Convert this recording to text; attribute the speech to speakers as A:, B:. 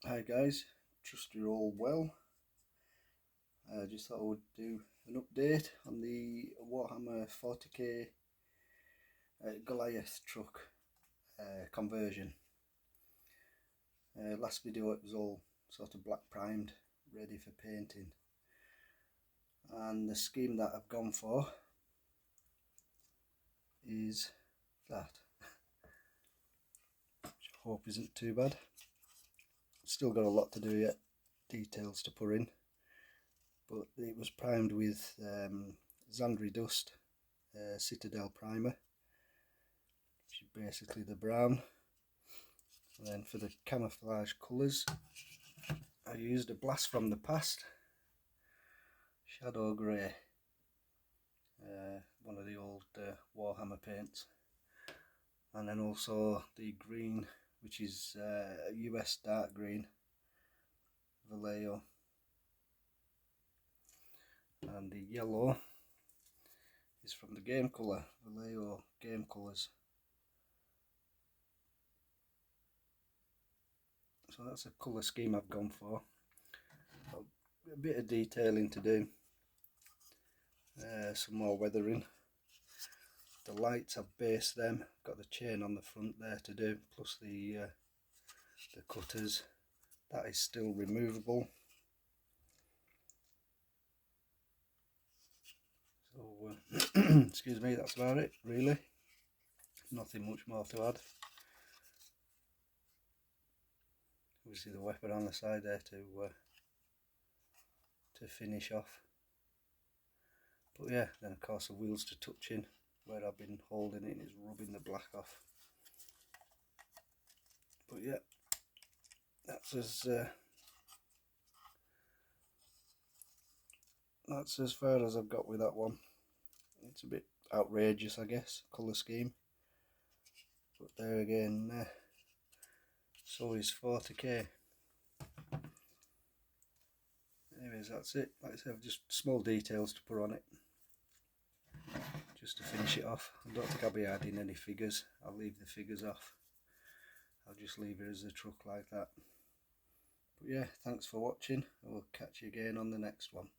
A: Hi guys, trust you're all well. I just thought I would do an update on the Warhammer40k Goliath Truck conversion. Last video it was all sort of black primed, ready for painting, and the scheme that I've gone for is that, which I hope isn't too bad. Still got a lot to do yet, details to put in, but it was primed with Zandri Dust Citadel primer, which is basically the brown. And then for the camouflage colours, I used a blast from the past, Shadow Grey, one of the old Warhammer paints, and then also the green, which is US dark green, Vallejo, and the yellow is from the game colour, Vallejo game colours. So that's a colour scheme I've gone for. A bit of detailing to do, some more weathering. The lights, I've based them, got the chain on the front there to do, plus the cutters. That is still removable. So excuse me, that's about it really. Nothing much more to add. Obviously the weapon on the side there to finish off. But yeah, then of course the wheels to touch in, where I've been holding it and it's rubbing the black off. But yeah, that's as far as I've got with that one. It's a bit outrageous, I guess, colour scheme, but there again, so is 40k. Anyways, that's it. Like I said, just small details to put on it, just to finish it off. I don't think I'll be adding any figures. I'll leave the figures off. I'll just leave it as a truck like that. But yeah, thanks for watching. I will catch you again on the next one.